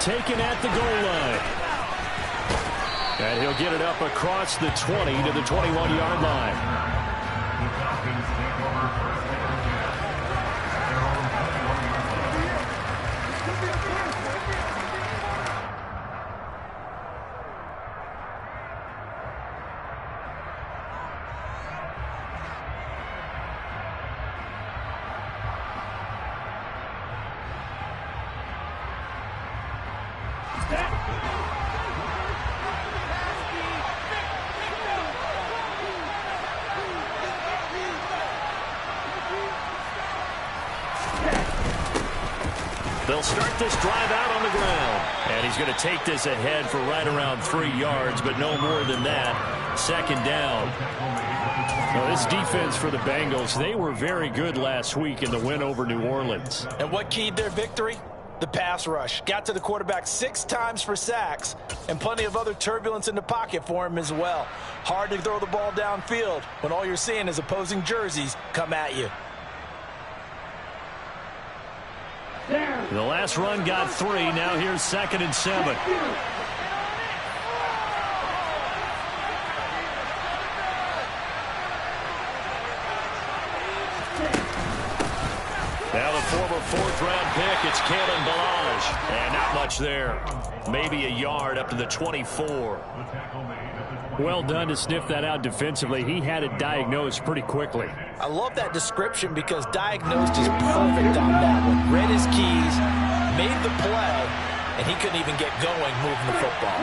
taken at the goal line. And he'll get it up across the 20 to the 21-yard line. They'll start this drive out on the ground. And he's going to take this ahead for right around 3 yards, but no more than that. Second down. Well, this defense for the Bengals, they were very good last week in the win over New Orleans. And what keyed their victory? The pass rush. Got to the quarterback 6 times for sacks, and plenty of other turbulence in the pocket for him as well. Hard to throw the ball downfield when all you're seeing is opposing jerseys come at you. The last run got 3. Now here's 2nd and 7. Now the former 4th-round pick, it's Kalen Ballage. And not much there. Maybe a yard up to the 24. Well done to sniff that out defensively. He had it diagnosed pretty quickly. I love that description because diagnosed is perfect on that one. Read his keys, made the play, and he couldn't even get going moving the football.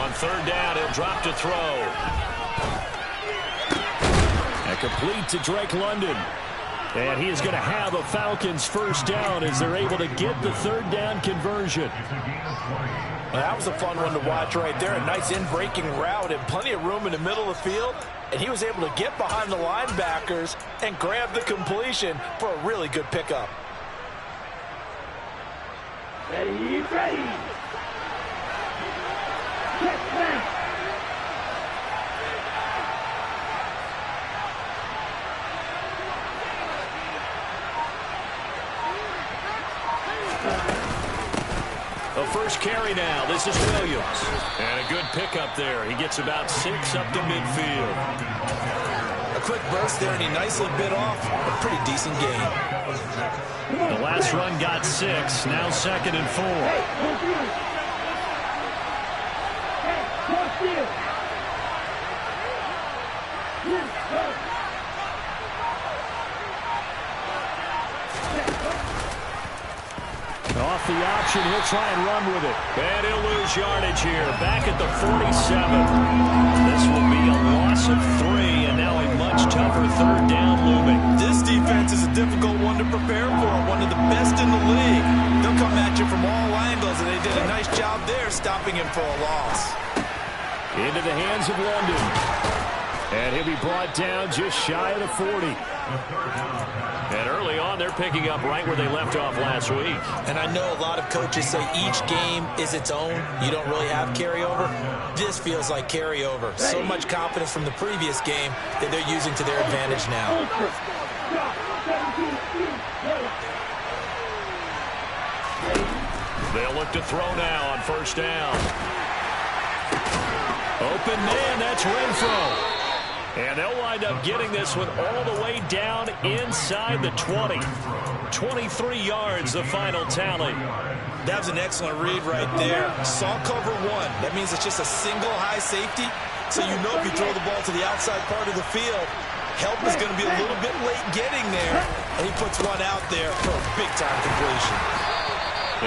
On 3rd down, he'll drop to throw. And complete to Drake London. And he is going to have a Falcons first down as they're able to get the 3rd down conversion. Well, that was a fun one to watch right there. A nice in-breaking route and plenty of room in the middle of the field. And he was able to get behind the linebackers and grab the completion for a really good pickup. Ready. The first carry now. This is Williams. And a good pickup there. He gets about 6 up to midfield. A quick burst there, and he nicely bit off a pretty decent gain. The last run got 6. Now 2nd and 4. Off the option, he'll try and run with it. And he'll lose yardage here. Back at the 47. This will be a loss of 3, and now a much tougher 3rd down looming. This defense is a difficult one to prepare for, one of the best in the league. They'll come at you from all angles, and they did a nice job there stopping him for a loss. Into the hands of London. And he'll be brought down just shy of the 40. And early on, they're picking up right where they left off last week. And I know a lot of coaches say each game is its own. You don't really have carryover. This feels like carryover. So much confidence from the previous game that they're using to their advantage now. They'll look to throw now on 1st down. Open man, that's Renfro. And they'll wind up getting this one all the way down inside the 20. 23 yards, the final tally. That was an excellent read right there. Saw cover 1. That means it's just a single high safety. So you know if you throw the ball to the outside part of the field, help is going to be a little bit late getting there. And he puts one out there for a big-time completion.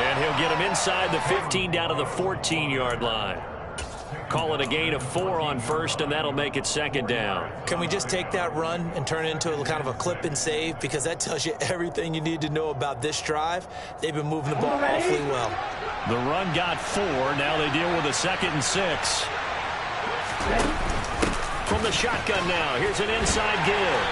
And he'll get him inside the 15 down to the 14-yard line. Call it a gain of 4 on 1st, and that'll make it 2nd down. Can we just take that run and turn it into a kind of a clip and save? Because that tells you everything you need to know about this drive. They've been moving the ball awfully well. The run got 4. Now they deal with a 2nd and 6. From the shotgun now, here's an inside give.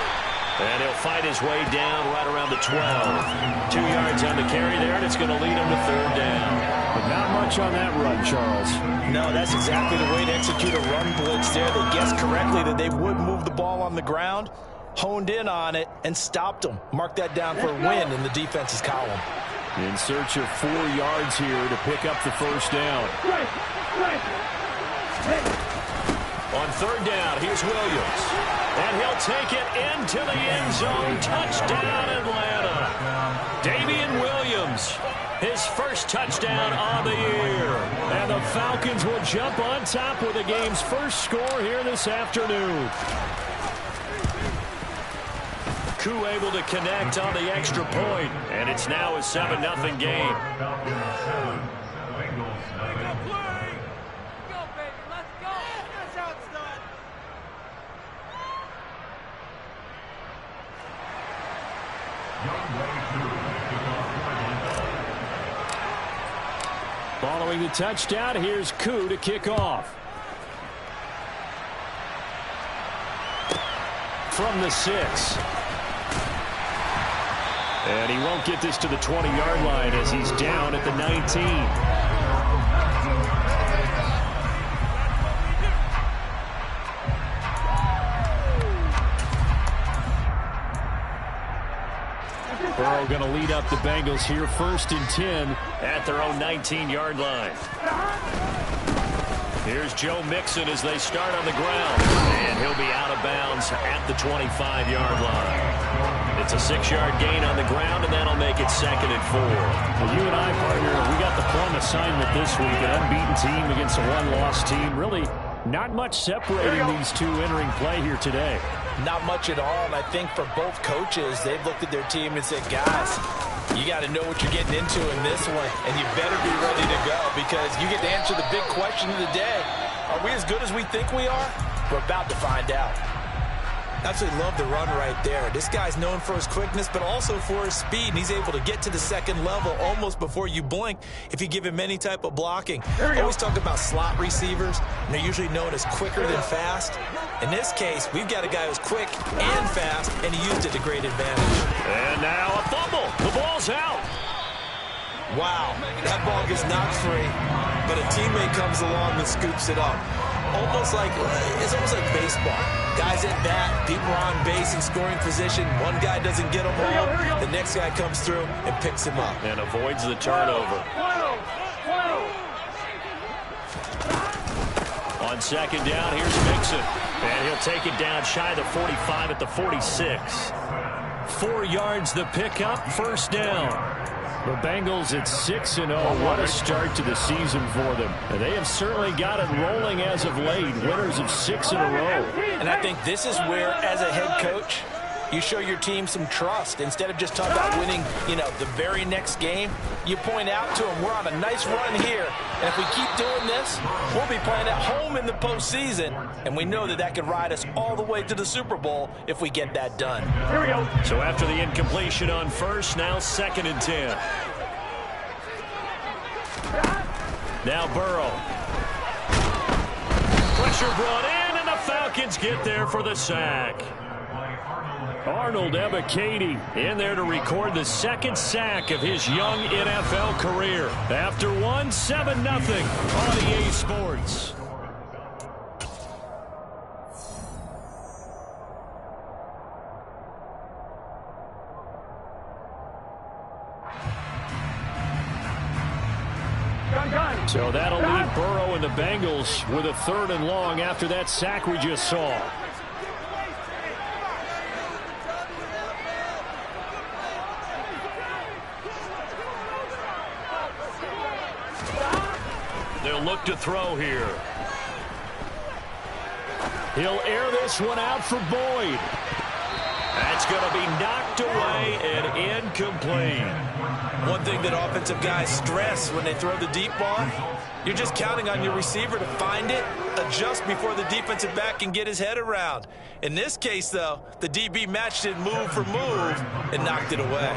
And he'll fight his way down right around the 12. 2 yards on the carry there, and it's going to lead him to 3rd down. But not much on that run, Charles. No, that's exactly the way to execute a run blitz there. They guessed correctly that they would move the ball on the ground, honed in on it, and stopped them. Mark that down for a win in the defense's column. In search of 4 yards here to pick up the first down. On third down, here's Williams. And he'll take it into the end zone. Touchdown, Atlanta. Damian Williams, his first touchdown on the year. And the Falcons will jump on top with the game's first score here this afternoon. Koo able to connect on the extra point, and it's now a 7-0 game. Following the touchdown, here's Koo to kick off. From the 6. And he won't get this to the 20-yard line as he's down at the 19. Burrow going to lead up the Bengals here, 1st and 10 at their own 19-yard line. Here's Joe Mixon as they start on the ground. And he'll be out of bounds at the 25-yard line. It's a 6-yard gain on the ground, and that'll make it 2nd and 4. Well, you and I, partner, we got the plum assignment this week. An unbeaten team against a one-loss team. Really not much separating these two entering play here today. Not much at all, and I think for both coaches, they've looked at their team and said, guys, you got to know what you're getting into in this one, and you better be ready to go because you get to answer the big question of the day. Are we as good as we think we are? We're about to find out. Absolutely love the run right there. This guy's known for his quickness, but also for his speed, and he's able to get to the 2nd level almost before you blink if you give him any type of blocking. I always talk about slot receivers, and they're usually known as quicker than fast. In this case, we've got a guy who's quick and fast, and he used it to great advantage. And now a fumble. The ball's out. Wow, that ball gets knocked free, but a teammate comes along and scoops it up. It's almost like baseball. Guys at bat, people are on base in scoring position. One guy doesn't get them all. The next guy comes through and picks him up. And avoids the turnover. On 2nd down, here's Mixon. And he'll take it down shy of the 45 at the 46. 4 yards the pickup, 1st down. The Bengals at 6-0. What a start to the season for them. And they have certainly got it rolling as of late. Winners of 6 in a row. And I think this is where, as a head coach, you show your team some trust. Instead of just talking about winning, the very next game, you point out to them, we're on a nice run here. And if we keep doing this, we'll be playing at home in the postseason. And we know that could ride us all the way to the Super Bowl if we get that done. Here we go. So after the incompletion on 1st, now 2nd and 10. Now Burrow. Pressure brought in, and the Falcons get there for the sack. Arnold Ebiketie in there to record the 2nd sack of his young NFL career. After 7-0 on EA Sports. So that'll leave Burrow and the Bengals with a 3rd and long after that sack we just saw. They'll look to throw here. He'll air this one out for Boyd. That's going to be knocked away and incomplete. One thing that offensive guys stress when they throw the deep ball, you're just counting on your receiver to find it, adjust before the defensive back can get his head around. In this case, though, the DB matched it move for move and knocked it away.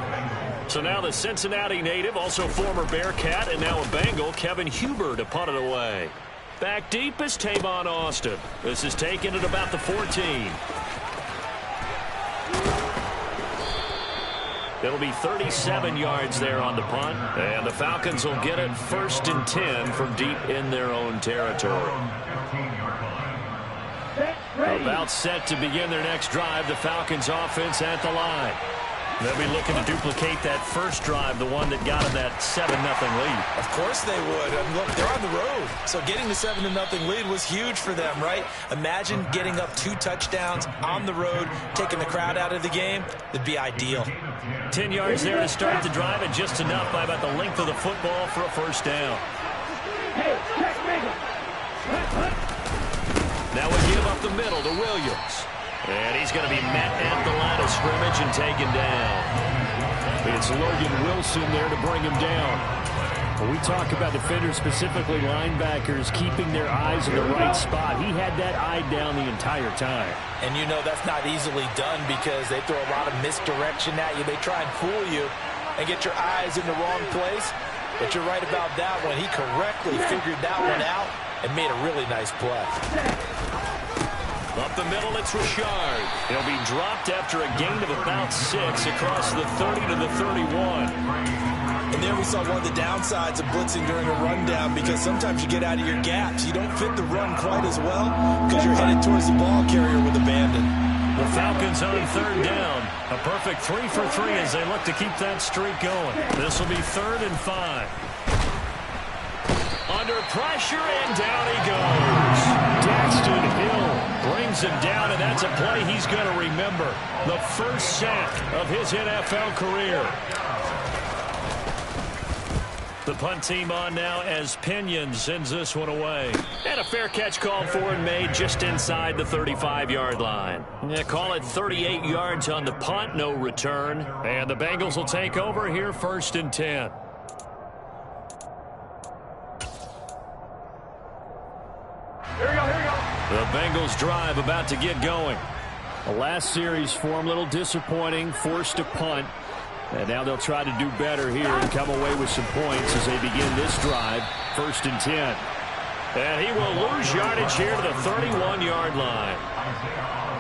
So now the Cincinnati native, also former Bearcat and now a Bengal, Kevin Huber to punt it away. Back deep is Tavon Austin. This is taken at about the 14. It'll be 37 yards there on the punt. And the Falcons will get it 1st and 10 from deep in their own territory. About set to begin their next drive. The Falcons offense at the line. They'll be looking to duplicate that first drive, the one that got them that 7-0 lead. Of course they would. And look, they're on the road. So getting the 7-0 lead was huge for them, right? Imagine getting up 2 touchdowns on the road, taking the crowd out of the game. It'd be ideal. 10 yards there to start the drive, and just enough by about the length of the football for a first down. Now we give up the middle to Williams. And he's going to be met at the line of scrimmage and taken down. It's Logan Wilson there to bring him down. When we talk about defenders, specifically linebackers, keeping their eyes in the right spot, he had that eye down the entire time. And you know that's not easily done because they throw a lot of misdirection at you. They try and fool you and get your eyes in the wrong place. But you're right about that one. He correctly figured that one out and made a really nice play. Up the middle, it's Richard. He'll be dropped after a gain of about 6 across the 30 to the 31. And there we saw one of the downsides of blitzing during a rundown because sometimes you get out of your gaps. You don't fit the run quite as well because you're headed towards the ball carrier with abandon. The Falcons on third down. A perfect 3 for 3 as they look to keep that streak going. This will be 3rd and 5. Under pressure, and down he goes. Daxton Hill brings him down, and that's a play he's going to remember. The first sack of his NFL career. The punt team on now as Pinion sends this one away. And a fair catch called for and made just inside the 35-yard line. Yeah, call it 38 yards on the punt, no return. And the Bengals will take over here 1st and 10. The Bengals drive about to get going. The last series for them, a little disappointing, forced to punt. And now they'll try to do better here and come away with some points as they begin this drive, 1st and 10. And he will lose yardage here to the 31-yard line.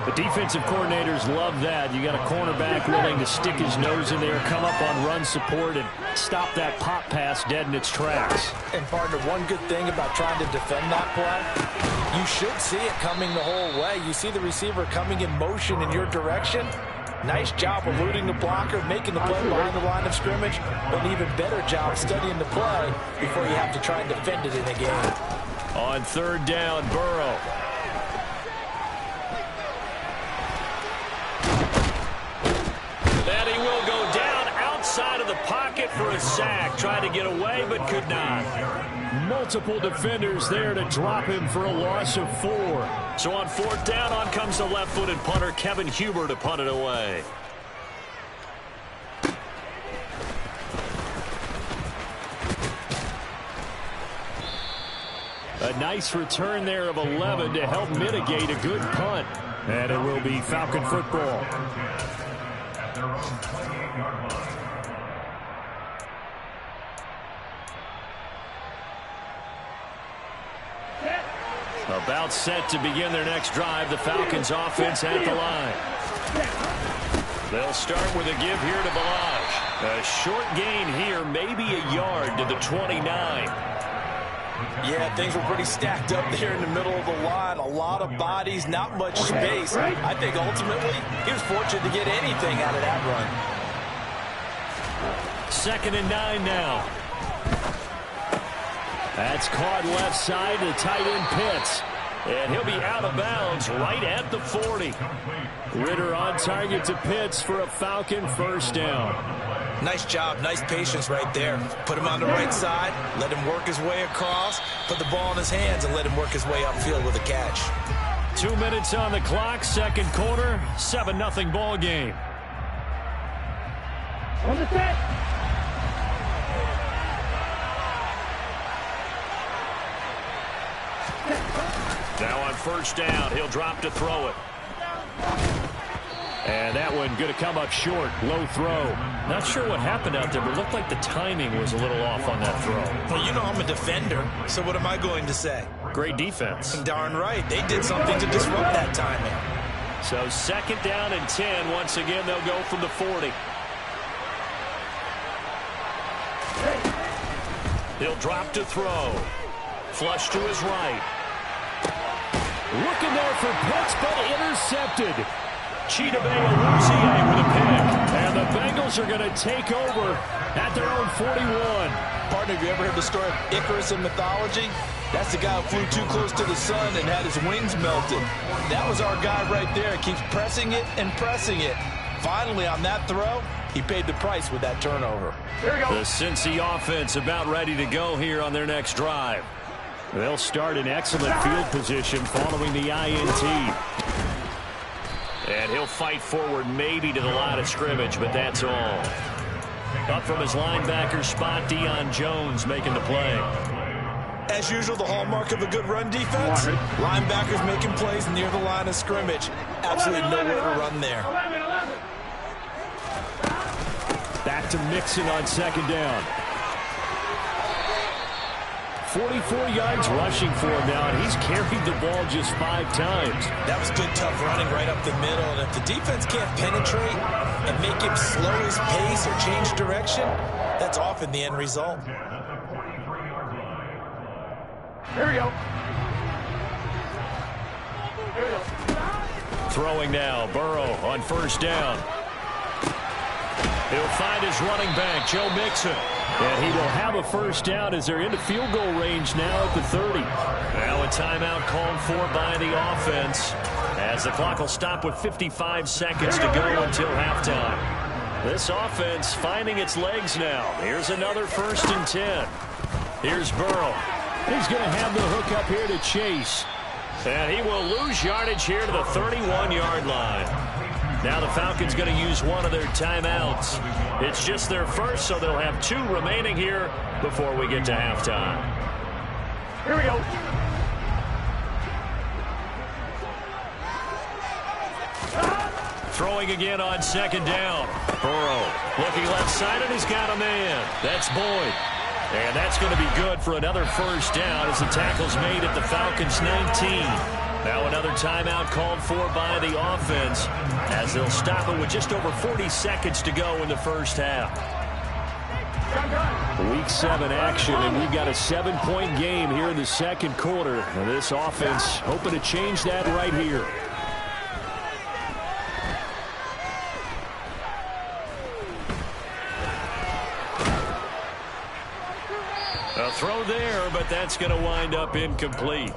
The defensive coordinators love that. You got a cornerback willing to stick his nose in there, come up on run support, and stop that pop pass dead in its tracks. And, partner, one good thing about trying to defend that play, you should see it coming the whole way. You see the receiver coming in motion in your direction. Nice job eluding the blocker, making the play behind the line of scrimmage, but an even better job studying the play before you have to try and defend it in a game. On 3rd down, Burrow. And he will go down outside of the pocket for a sack. Tried to get away, but could not. Multiple defenders there to drop him for a loss of 4. So on 4th down, on comes the left-footed punter, Kevin Huber, to punt it away. A nice return there of 11 to help mitigate a good punt. And it will be Falcon football. About set to begin their next drive. The Falcons offense at the line. They'll start with a give here to Balaj. A short gain here, maybe a yard to the 29. Yeah, things were pretty stacked up there in the middle of the line. A lot of bodies, not much space. I think ultimately he was fortunate to get anything out of that run. 2nd and 9 now. That's caught left side to tight end Pitts. And he'll be out of bounds right at the 40. Ritter on target to Pitts for a Falcon first down. Nice job, nice patience right there. Put him on the right side, let him work his way across, put the ball in his hands, and let him work his way upfield with a catch. 2 minutes on the clock, 2nd quarter, 7-0 ball game. On the set. Now on 1st down, he'll drop to throw it. And that one going to come up short. Low throw. Not sure what happened out there, but it looked like the timing was a little off on that throw. Well, you know I'm a defender, so what am I going to say? Great defense. Darn right. They did something to disrupt that timing. So 2nd down and 10. Once again, they'll go from the 40. He'll drop to throw. Flush to his right. Looking there for Pitts, but intercepted. Chidobe Awuzie with a pick. And the Bengals are going to take over at their own 41. Partner, have you ever heard the story of Icarus in mythology? That's the guy who flew too close to the sun and had his wings melted. That was our guy right there. He keeps pressing it and pressing it. Finally, on that throw, he paid the price with that turnover. The Cincy offense about ready to go here on their next drive. They'll start in excellent field position following the INT. And he'll fight forward maybe to the line of scrimmage, but that's all. Up from his linebacker spot, Deion Jones making the play. As usual, the hallmark of a good run defense, linebackers making plays near the line of scrimmage. Absolutely nowhere to run there. Back to Mixon on second down. 44 yards rushing for him now, and he's carried the ball just 5 times. That was good, tough running right up the middle. And if the defense can't penetrate and make him slow his pace or change direction, that's often the end result. Here we go. Throwing now, Burrow on first down. He'll find his running back, Joe Mixon. And he will have a first down as they're into field goal range now at the 30. Now a timeout called for by the offense as the clock will stop with 55 seconds to go until halftime. This offense finding its legs now. Here's another 1st and 10. Here's Burrow. He's going to have the hook up here to Chase. And he will lose yardage here to the 31-yard line. Now the Falcons going to use one of their timeouts. It's just their first, so they'll have 2 remaining here before we get to halftime. Here we go. Throwing again on second down. Burrow looking left side, and he's got a man. That's Boyd. And that's going to be good for another first down as the tackle's made at the Falcons' 19. Now another timeout called for by the offense as they'll stop it with just over 40 seconds to go in the first half. Week 7 action, and we've got a 7-point game here in the second quarter. And this offense hoping to change that right here. A throw there, but that's going to wind up incomplete.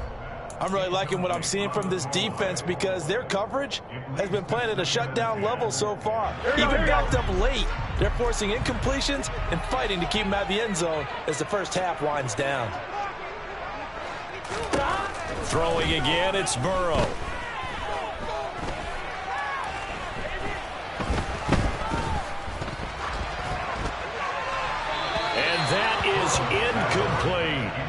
I'm really liking what I'm seeing from this defense because their coverage has been playing at a shutdown level so far. Even backed up late, they're forcing incompletions and fighting to keep them out of the end zone as the first half winds down. Throwing again, it's Burrow. And that is incomplete.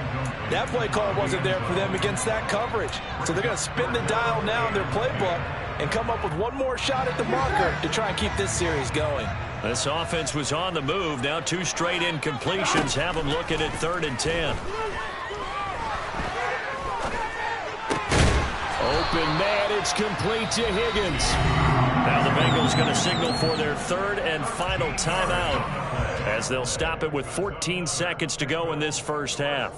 That play call wasn't there for them against that coverage. So they're going to spin the dial now in their playbook and come up with one more shot at the marker to try and keep this series going. This offense was on the move. Now 2 straight incompletions have them looking at 3rd and 10. Open man, it's complete to Higgins. Now the Bengals going to signal for their 3rd and final timeout as they'll stop it with 14 seconds to go in this first half.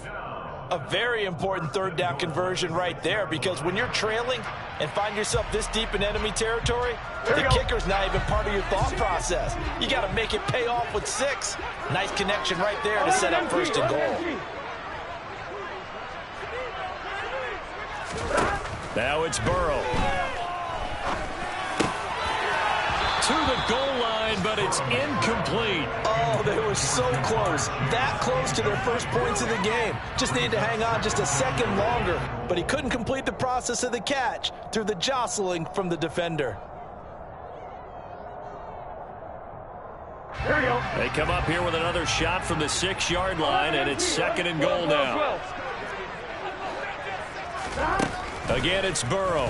A very important 3rd down conversion right there because when you're trailing and find yourself this deep in enemy territory, the kicker's not even part of your thought process. You got to make it pay off with 6. Nice connection right there to set up 1st and goal. Now it's Burrow. To the goal line, but it's incomplete. Oh, they were so close. That close to their first points of the game. Just needed to hang on just a second longer. But he couldn't complete the process of the catch through the jostling from the defender. Here we go. They come up here with another shot from the 6-yard line, and it's 2nd and goal now. Again, it's Burrow.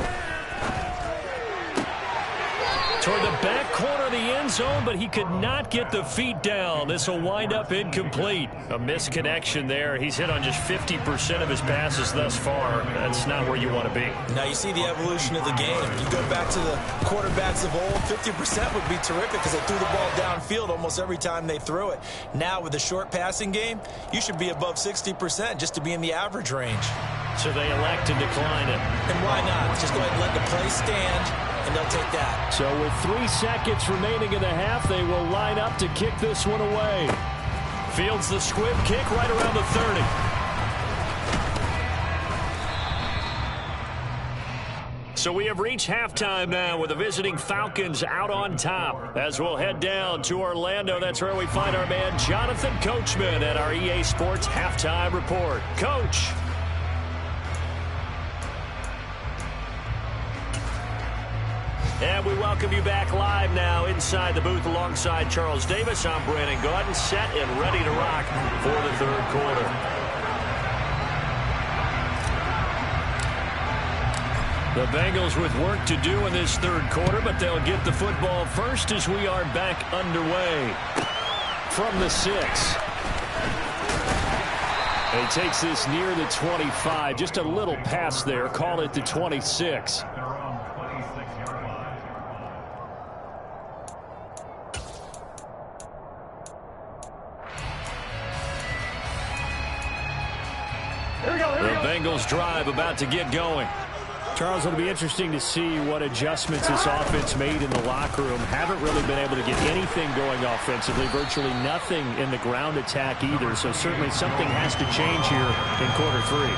Toward the back corner of the end zone, but he could not get the feet down. This will wind up incomplete. A misconnection there. He's hit on just 50% of his passes thus far. That's not where you want to be. Now you see the evolution of the game. You go back to the quarterbacks of old, 50% would be terrific because they threw the ball downfield almost every time they threw it. Now with the short passing game, you should be above 60% just to be in the average range. So they elect to decline it. And why not? Just go ahead and let the play stand and they'll take that. So with 3 seconds remaining in the half, they will line up to kick this one away. Fields the squib kick right around the 30. So we have reached halftime now with the visiting Falcons out on top. As we'll head down to Orlando, that's where we find our man Jonathan Coachman at our EA Sports Halftime Report. Coach. And we welcome you back live now inside the booth alongside Charles Davis. I'm Brandon Gaudin, set and ready to rock for the third quarter. The Bengals with work to do in this third quarter, but they'll get the football first as we are back underway. From the 6. He takes this near the 25. Just a little pass there. Call it the 26. The Bengals drive about to get going. Charles, it'll be interesting to see what adjustments this offense made in the locker room. Haven't really been able to get anything going offensively. Virtually nothing in the ground attack either. So certainly something has to change here in quarter 3.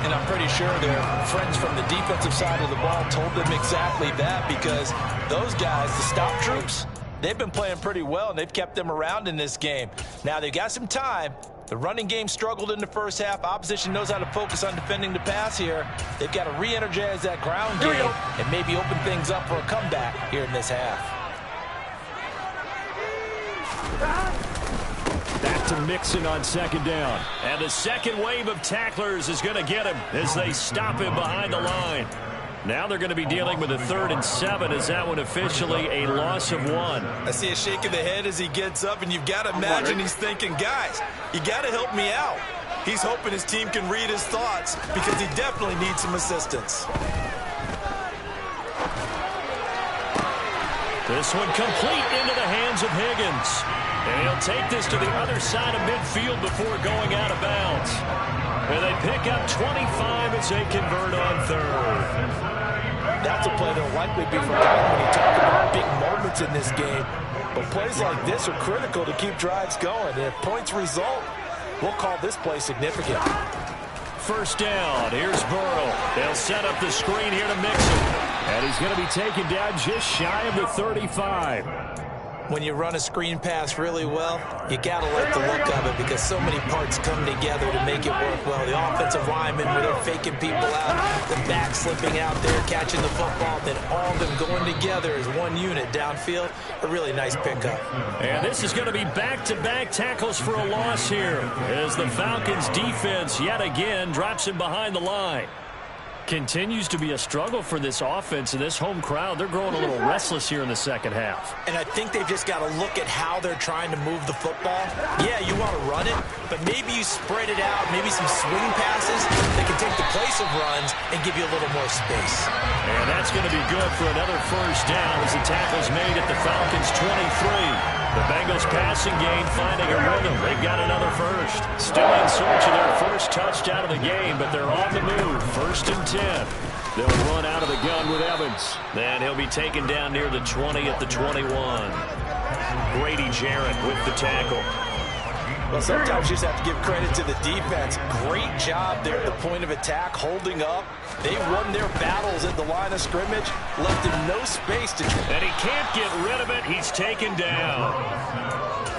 And I'm pretty sure their friends from the defensive side of the ball told them exactly that, because those guys, the stop troops, they've been playing pretty well, and they've kept them around in this game. Now, they've got some time. The running game struggled in the first half. Opposition knows how to focus on defending the pass here. They've got to re-energize that ground game and maybe open things up for a comeback here in this half. Back to Mixon on second down. And the second wave of tacklers is going to get him as they stop him behind the line. Now they're going to be dealing with a 3rd and 7. Is that one officially a loss of 1? I see a shake of the head as he gets up, and you've got to imagine he's thinking, guys, you got to help me out. He's hoping his team can read his thoughts because he definitely needs some assistance. This one complete into the hands of Higgins. And he'll take this to the other side of midfield before going out of bounds. And they pick up 25 as they convert on 3rd. That's a play that'll likely be forgotten when you talk about big moments in this game. But plays like this are critical to keep drives going. And if points result, we'll call this play significant. First down. Here's Burrow. They'll set up the screen here to Mixon. And he's going to be taken down just shy of the 35. When you run a screen pass really well, you got to like the look of it because so many parts come together to make it work well. The offensive linemen, where they're faking people out, the back slipping out there, catching the football, then all of them going together as one unit downfield. A really nice pickup. And this is going to be back-to-back tackles for a loss here as the Falcons defense yet again drops him behind the line. Continues to be a struggle for this offense and this home crowd. They're growing a little restless here in the second half. And I think they've just got to look at how they're trying to move the football. Yeah, you want to run it, but maybe you spread it out, maybe some swing passes that can take the place of runs and give you a little more space. And that's going to be good for another first down as the tackle's made at the Falcons 23. The Bengals passing game finding a rhythm. They've got another first. Still in search of their first touchdown of the game, but they're on the move. 1st and 10. They'll run out of the gun with Evans. Then he'll be taken down near the 20 at the 21. Grady Jarrett with the tackle. Well, sometimes you just have to give credit to the defense. Great job there at the point of attack, holding up. They won their battles at the line of scrimmage, left him no space to... And he can't get rid of it. He's taken down.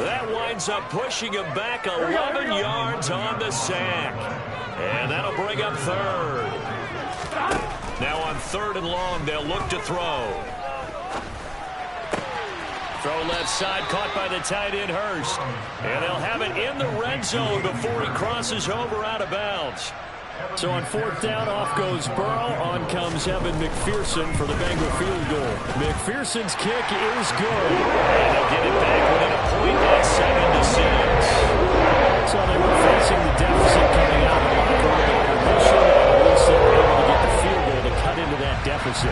That winds up pushing him back 11 yards on the sack. And that'll bring up 3rd. Now on 3rd and long, they'll look to throw. Throw left side, caught by the tight end Hurst. And they'll have it in the red zone before he crosses over out of bounds. So on 4th down, off goes Burrow. On comes Evan McPherson for the Bengal field goal. McPherson's kick is good. And they'll get it back within a point at 7-6. So they were facing the deficit coming out of the locker room earlier this year. At least they were able to get the field goal to cut into that deficit.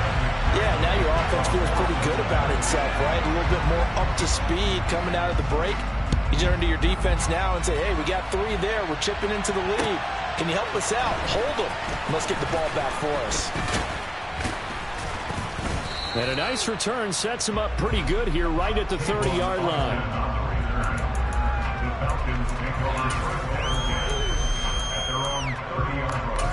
Yeah, now your offense feels pretty good about itself, right? A little bit more up to speed coming out of the break. You turn to your defense now and say, hey, we got 3 there. We're chipping into the lead. Can you help us out? Hold them. Let's get the ball back for us. And a nice return sets him up pretty good here right at the 30-yard line. The Falcons Bengal on first down at their own 30-yard line.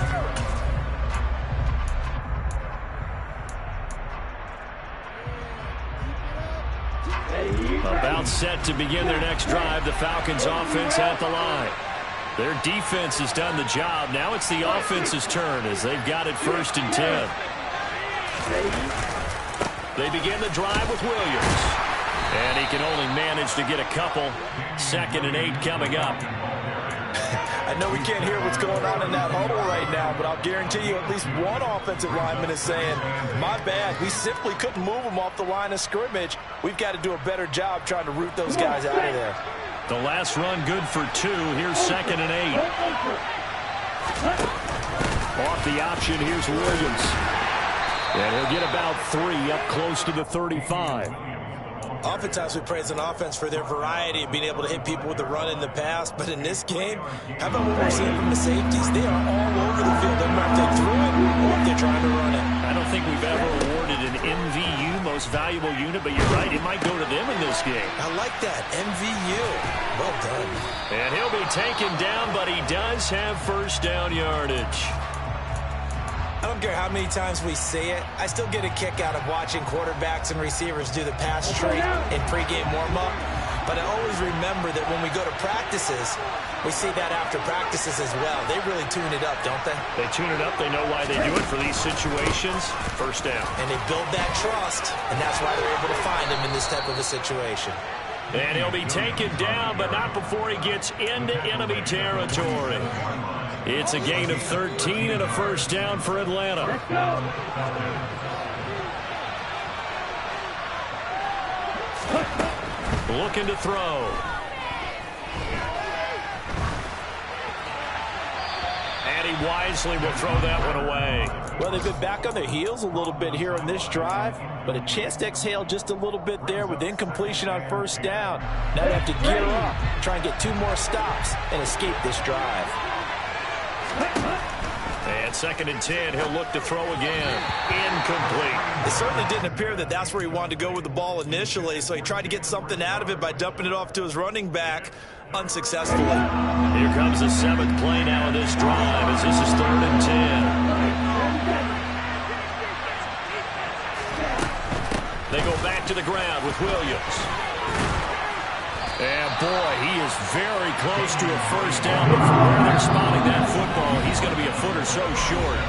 About set to begin their next drive, the Falcons offense at the line. Their defense has done the job. Now it's the offense's turn as they've got it 1st and 10. They begin the drive with Williams. And he can only manage to get a couple. 2nd and 8 coming up. I know we can't hear what's going on in that huddle right now, but I'll guarantee you at least one offensive lineman is saying, my bad, we simply couldn't move them off the line of scrimmage. We've got to do a better job trying to root those guys out of there. The last run good for 2. Here's 2nd and 8. Off the option, here's Williams. And he'll get about 3 up close to the 35. Oftentimes we praise an offense for their variety of being able to hit people with the run in the pass, but in this game, how about what we're seeing from the safeties? They are all over the field. Doesn't matter if they threw it or if they're trying to run it. I don't think we've ever awarded an MVU, most valuable unit, but you're right, it might go to them in this game. I like that, MVU. Well done. And he'll be taken down, but he does have 1st down yardage. I don't care how many times we say it, I still get a kick out of watching quarterbacks and receivers do the pass treat in pregame warm-up. But I always remember that when we go to practices, we see that after practices as well. They really tune it up, don't they? They tune it up. They know why they do it for these situations. 1st down. And they build that trust, and that's why they're able to find him in this type of a situation. And he'll be taken down, but not before he gets into enemy territory. It's a gain of 13 and a 1st down for Atlanta. Looking to throw. And he wisely will throw that one away. Well, they've been back on their heels a little bit here on this drive, but a chance to exhale just a little bit there with incompletion on 1st down. Now they have to gear up, try and get 2 more stops, and escape this drive. And 2nd and 10, he'll look to throw again. Incomplete. It certainly didn't appear that that's where he wanted to go with the ball initially, so he tried to get something out of it by dumping it off to his running back unsuccessfully. Here comes the 7th play now of this drive as this is 3rd and 10. They go back to the ground with Williams. And, boy, he is very close to a 1st down, but from where they're spotting that football, he's going to be a foot or so short.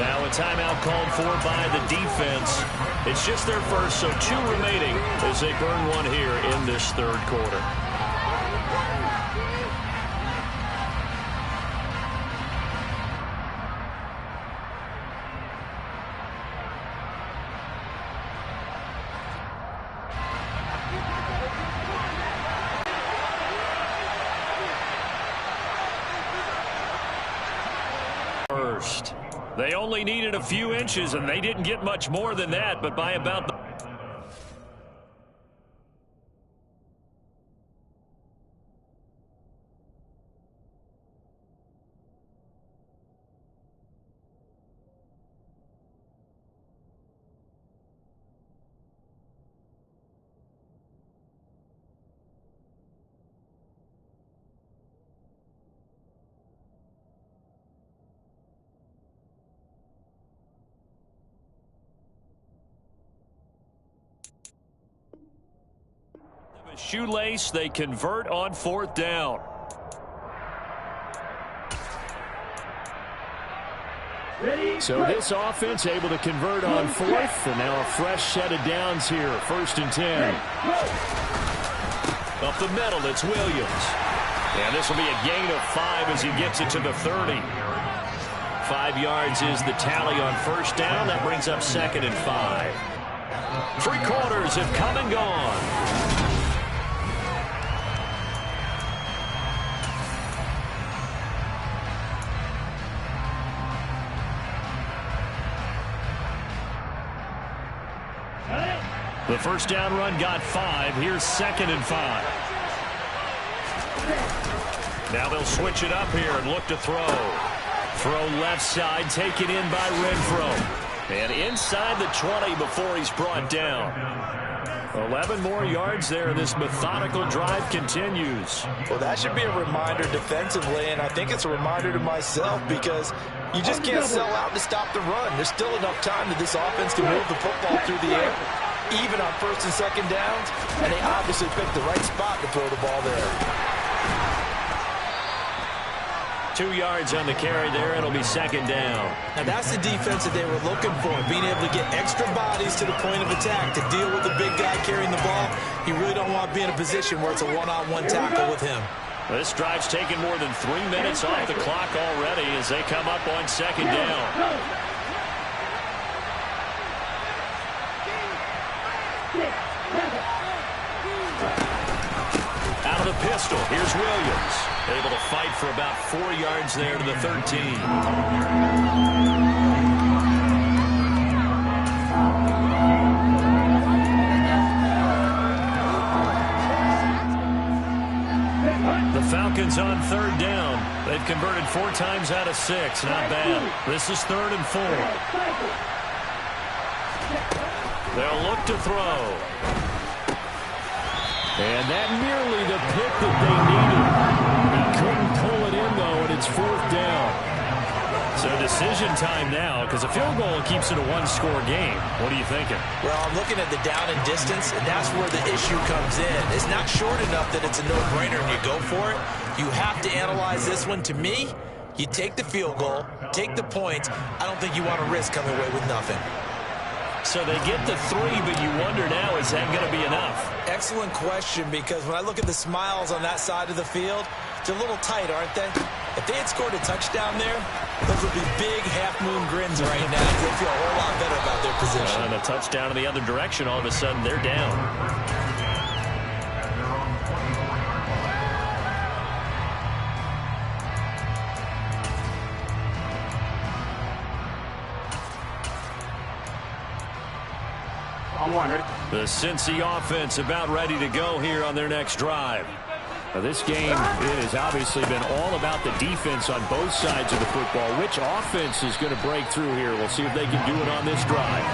Now a timeout called for by the defense. It's just their 1st, so 2 remaining as they burn 1 here in this 3rd quarter. They only needed a few inches, and they didn't get much more than that, but by about the shoelace, they convert on 4th down. So this offense able to convert on 4th, and now a fresh set of downs here. 1st and 10. Up the middle, it's Williams. And this will be a gain of 5 as he gets it to the 30. 5 yards is the tally on 1st down. That brings up 2nd and 5. 3 quarters have come and gone. The 1st down run got 5. Here's 2nd and 5. Now they'll switch it up here and look to throw. Throw left side, taken in by Renfro. And inside the 20 before he's brought down. 11 more yards there. This methodical drive continues. Well, that should be a reminder defensively, and I think it's a reminder to myself because you just can't sell out to stop the run. There's still enough time that this offense can move the football through the air, even on first and second downs, and they obviously picked the right spot to throw the ball there. 2 yards on the carry there. It'll be second down. Now, that's the defense that they were looking for, being able to get extra bodies to the point of attack to deal with the big guy carrying the ball. You really don't want to be in a position where it's a one-on-one tackle with him. This drive's taken more than 3 minutes off the clock already as they come up on second down. Out of the pistol, here's Williams. Able to fight for about 4 yards there to the 13. The Falcons on third down. They've converted 4 times out of 6. Not bad. This is 3rd and 4. They'll look to throw. And that nearly the pick that they needed. He couldn't pull it in, though, and it's 4th down. So decision time now, because a field goal keeps it a one-score game. What are you thinking? Well, I'm looking at the down and distance, and that's where the issue comes in. It's not short enough that it's a no-brainer and you go for it. You have to analyze this one. To me, you take the field goal, take the points. I don't think you want to risk coming away with nothing. So they get the 3, but you wonder now, is that going to be enough? Excellent question, because when I look at the smiles on that side of the field, they're a little tight, aren't they? If they had scored a touchdown there, those would be big half-moon grins right now. They feel a whole lot better about their position. And a touchdown in the other direction, all of a sudden they're down. The Cincy offense about ready to go here on their next drive. Now, this game has obviously been all about the defense on both sides of the football. Which offense is going to break through here? We'll see if they can do it on this drive.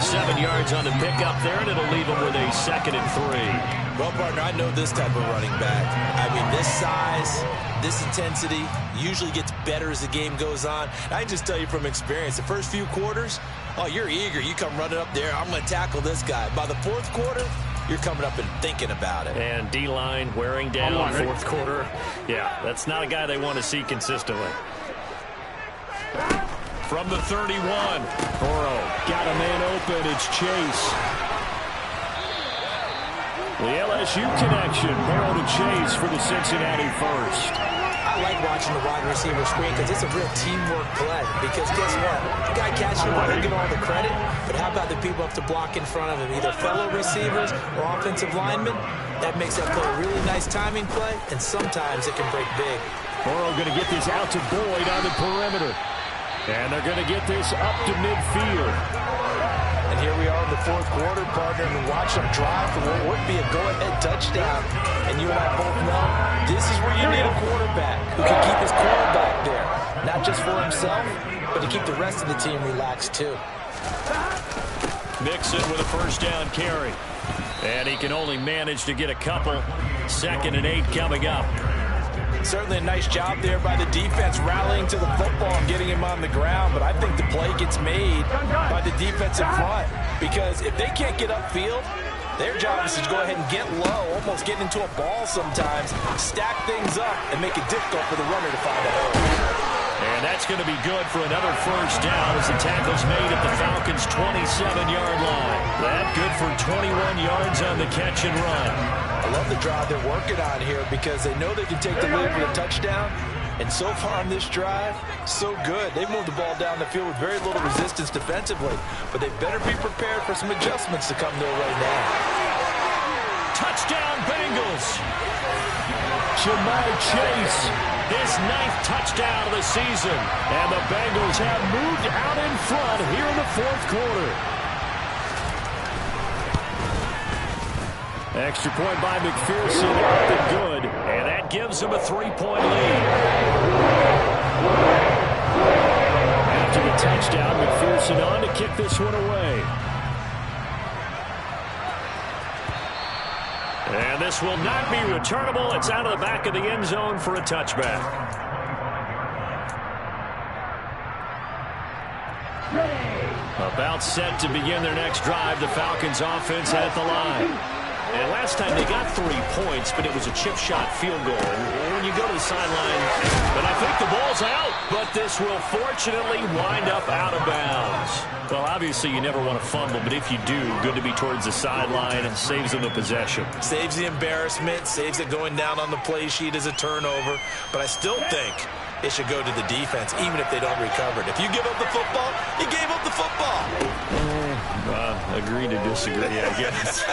7 yards on the pickup there, and it'll leave them with a 2nd and 3. Well, partner, I know this type of running back. I mean, this size, this intensity usually gets better as the game goes on. I can just tell you from experience, the first few quarters, oh, you're eager. You come running up there. I'm going to tackle this guy. By the 4th quarter, you're coming up and thinking about it. And D-line wearing down 4th quarter. Yeah, that's not a guy they want to see consistently. From the 31, Burrow got a man open. It's Chase. The LSU connection. Burrow to Chase for the Cincinnati first. I like watching the wide receiver screen because it's a real teamwork play. Because guess what? The guy catching the ball, he'll get all the credit. But how about the people up to block in front of him? Either fellow receivers or offensive linemen. That makes that play a really nice timing play. And sometimes it can break big. Burrow going to get this out to Boyd on the perimeter. And they're going to get this up to midfield. And here we are in the 4th quarter, partner, and watch them drive for what would be a go-ahead touchdown. And you and I both know this is where you need a quarterback who can keep his quarterback there. Not just for himself, but to keep the rest of the team relaxed too. Mixon with a 1st down carry. And he can only manage to get a couple. 2nd and 8 coming up. Certainly a nice job there by the defense rallying to the football and getting him on the ground. But I think the play gets made by the defensive front. Because if they can't get upfield, their job is to go ahead and get low, almost get into a ball sometimes, stack things up, and make it difficult for the runner to find a hole. And that's going to be good for another 1st down as the tackle's made at the Falcons' 27-yard line. That good for 21 yards on the catch and run. I love the drive they're working on here because they know they can take the lead for a touchdown. And so far on this drive, so good. They've moved the ball down the field with very little resistance defensively. But they better be prepared for some adjustments to come their way now. Touchdown, Bengals. Jamar Chase, his 9th touchdown of the season. And the Bengals have moved out in front here in the 4th quarter. Extra point by McPherson, up and good. And that gives them a 3-point lead. After to the touchdown. McPherson on to kick this one away. And this will not be returnable. It's out of the back of the end zone for a touchback. About set to begin their next drive. The Falcons offense at the line. And last time they got 3 points, but it was a chip shot field goal. And when you go to the sideline, but I think the ball's out. But this will fortunately wind up out of bounds. Well, obviously you never want to fumble, but if you do, good to be towards the sideline and saves them the possession. Saves the embarrassment, saves it going down on the play sheet as a turnover. But I still think it should go to the defense, even if they don't recover it. If you give up the football, you gave up the football. Agree to disagree, I guess.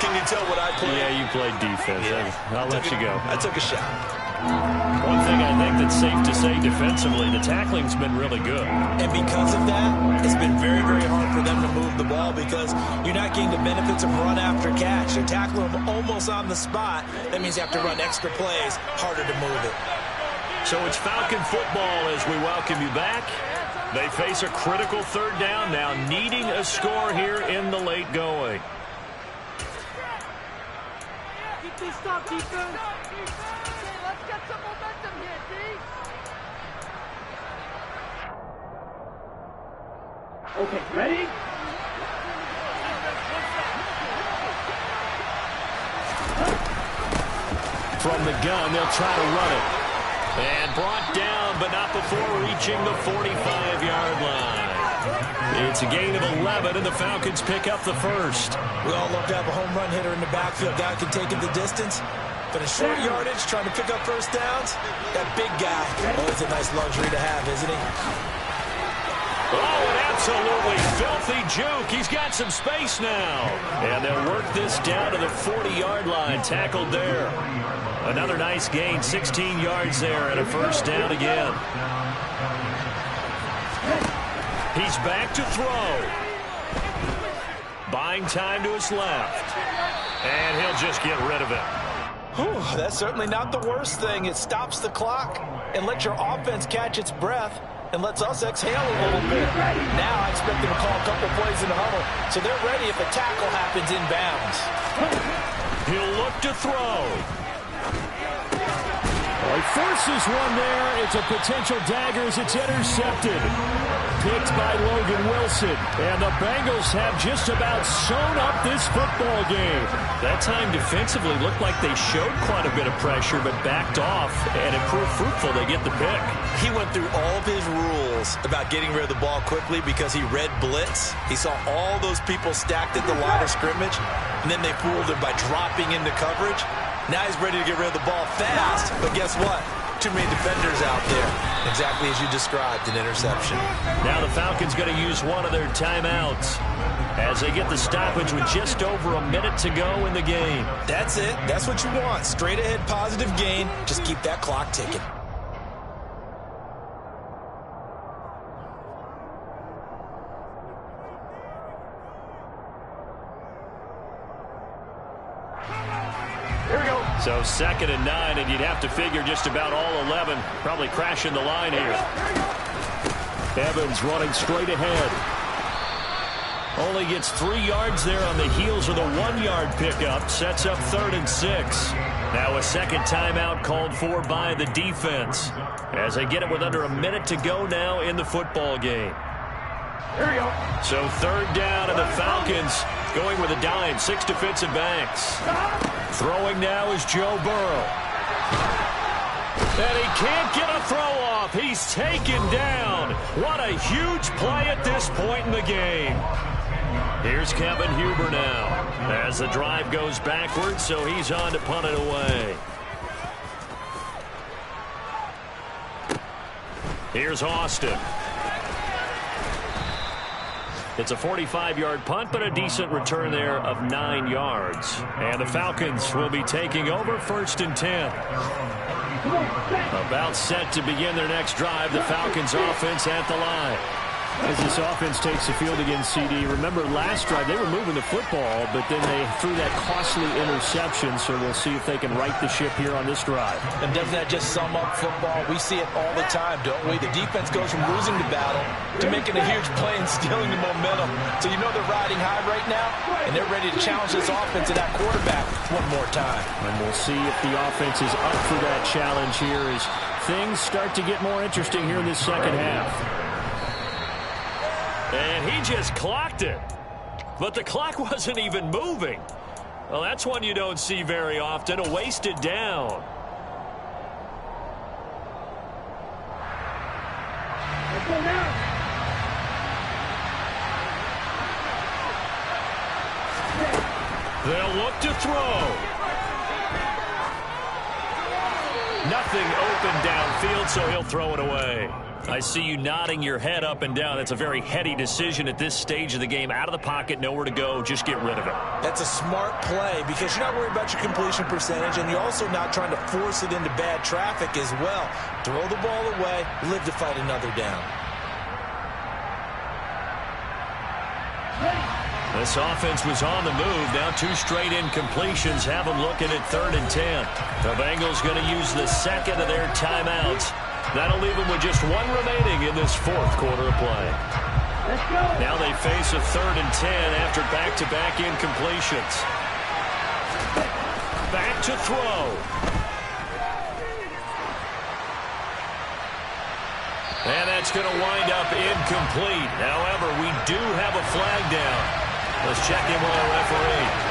Can you tell what I played? Yeah, you played defense. Yeah. I'll let you go. I took a shot. One thing I think that's safe to say defensively, the tackling's been really good. And because of that, it's been very, very hard for them to move the ball because you're not getting the benefits of run after catch. You're tackling them almost on the spot. That means you have to run extra plays, harder to move it. So it's Falcon football as we welcome you back. They face a critical 3rd down now, needing a score here in the late going. Keep this stop, defense. Okay, let's get some momentum here, D. Okay, ready? From the gun, they'll try to run it. And brought down, but not before reaching the 45-yard line. It's a gain of 11, and the Falcons pick up the first. We all love to have a home run hitter in the backfield. Guy can take it the distance. But in short yardage, trying to pick up first downs, that big guy, always a nice luxury to have, isn't he? Oh, an absolutely filthy juke. He's got some space now. And they'll work this down to the 40-yard line, tackled there. Another nice gain, 16 yards there, and a first down again. He's back to throw. Buying time to his left. And he'll just get rid of it. Whew, that's certainly not the worst thing. It stops the clock and lets your offense catch its breath and lets us exhale a little bit. Now I expect them to call a couple plays in the huddle, so they're ready if a tackle happens inbounds. He'll look to throw. Well, he forces one there. It's a potential dagger as it's intercepted. Picked by Logan Wilson. And the Bengals have just about sewn up this football game. That time defensively looked like they showed quite a bit of pressure, but backed off, and it proved fruitful. They get the pick. He went through all of his rules about getting rid of the ball quickly because he read blitz. He saw all those people stacked at the line of scrimmage, and then they fooled him by dropping into coverage. Now he's ready to get rid of the ball fast, but guess what? Too many defenders out there. Exactly as you described, an interception. Now the Falcons going to use one of their timeouts as they get the stoppage with just over a minute to go in the game. That's it. That's what you want. Straight ahead positive gain. Just keep that clock ticking. So 2nd and 9, and you'd have to figure just about all 11 probably crashing the line here. Evans running straight ahead. Only gets 3 yards there on the heels of the 1-yard pickup. Sets up 3rd and 6. Now a second timeout called for by the defense as they get it with under a minute to go now in the football game. Here we go. So 3rd down, and the Falcons going with a dime. 6 defensive backs. Throwing now is Joe Burrow. And he can't get a throw off. He's taken down. What a huge play at this point in the game. Here's Kevin Huber now as the drive goes backwards, so he's on to punt it away. Here's Austin. It's a 45-yard punt, but a decent return there of 9 yards. And the Falcons will be taking over 1st and 10. About set to begin their next drive, the Falcons offense at the line. As this offense takes the field against CD, remember last drive they were moving the football, but then they threw that costly interception, so we'll see if they can right the ship here on this drive. And doesn't that just sum up football? We see it all the time, don't we? The defense goes from losing the battle to making a huge play and stealing the momentum. So you know they're riding high right now, and they're ready to challenge this offense and that quarterback one more time. And we'll see if the offense is up for that challenge here as things start to get more interesting here in this second half. And he just clocked it. But the clock wasn't even moving. Well, that's one you don't see very often, a wasted down. Let's go now. They'll look to throw. Nothing open downfield, so he'll throw it away. I see you nodding your head up and down. That's a very heady decision at this stage of the game. Out of the pocket, nowhere to go, just get rid of it. That's a smart play because you're not worried about your completion percentage, and you're also not trying to force it into bad traffic as well. Throw the ball away, live to fight another down. This offense was on the move. Now 2 straight incompletions have them looking at 3rd and 10. The Bengals going to use the second of their timeouts. That'll leave them with just 1 remaining in this 4th quarter of play. Let's go. Now they face a 3rd and 10 after back-to-back incompletions. Back to throw. And that's going to wind up incomplete. However, we do have a flag down. Let's check in with our referee.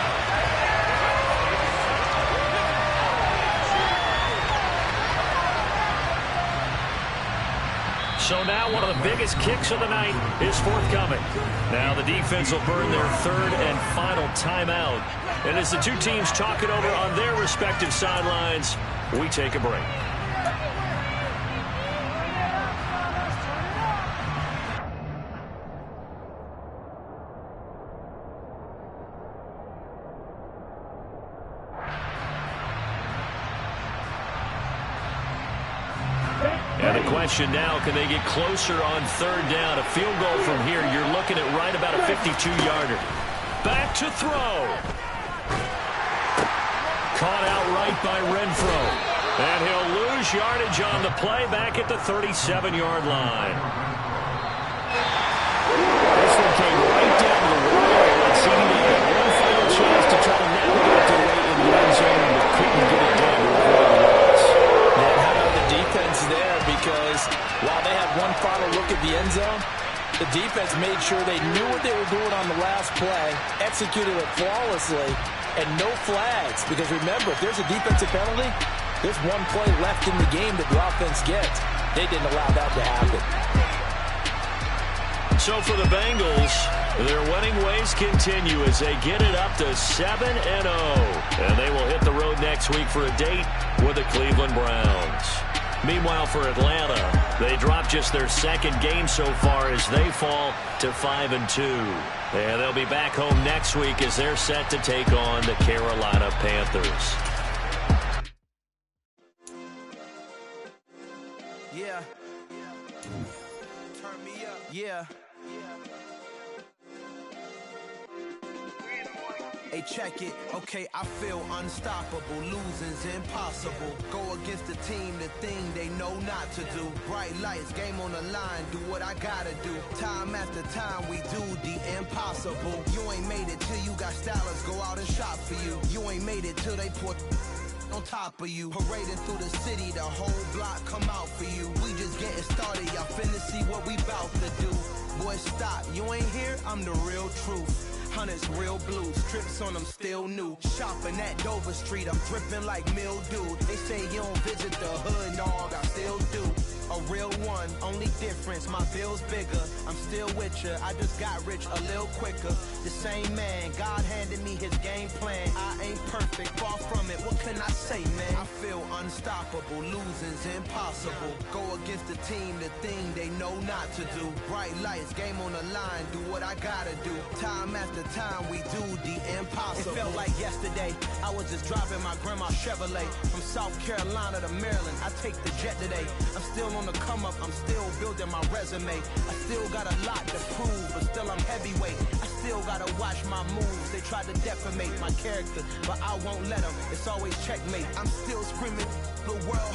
So now one of the biggest kicks of the night is forthcoming. Now the defense will burn their 3rd and final timeout. And as the two teams talk it over on their respective sidelines, we take a break. And the question now, can they get closer on 3rd down? A field goal from here, you're looking at right about a 52-yarder. Back to throw. Caught out right by Renfro. And he'll lose yardage on the play back at the 37-yard line. This one came right down to the wire. It seemed to have one final chance to try to navigate their way in the end zone, but couldn't get it done. How about the defense there? Because while they had one final look at the end zone, the defense made sure they knew what they were doing on the last play, executed it flawlessly, and no flags. Because remember, if there's a defensive penalty, there's one play left in the game that the offense gets. They didn't allow that to happen. So for the Bengals, their winning ways continue as they get it up to 7-0. And they will hit the road next week for a date with the Cleveland Browns. Meanwhile, for Atlanta, they drop just their 2nd game so far as they fall to 5-2. And they'll be back home next week as they're set to take on the Carolina Panthers. Yeah. Turn me up. Yeah. Hey, check it. Okay, I feel unstoppable. Losing's impossible. Go against the team, the thing they know not to do. Bright lights, game on the line. Do what I gotta do. Time after time, we do the impossible. You ain't made it till you got stylers go out and shop for you. You ain't made it till they put on top of you. Parading through the city, the whole block come out for you. We just getting started, y'all finna see what we bout to do. Boy, stop, you ain't here, I'm the real truth. Hunters, real blue, strips on them still new. Shopping at Dover Street, I'm dripping like mildew. They say you don't visit the hood, dog, I still do. A real one, only difference, my bill's bigger. I'm still with ya, I just got rich a little quicker. The same man, God handed me his game plan. I ain't perfect, far from it, what can can I say, man? I feel unstoppable, losing's impossible. Go against the team, the thing they know not to do. Bright lights, game on the line, do what I gotta do. Time after time, we do the impossible. It felt like yesterday, I was just driving my grandma's Chevrolet. From South Carolina to Maryland, I take the jet today. I'm still on the come up, I'm still building my resume. I still got a lot to prove, but still I'm heavyweight. I still gotta watch my moves. They try to defamate my character, but I won't let them. It's always checkmate. I'm still screaming the world.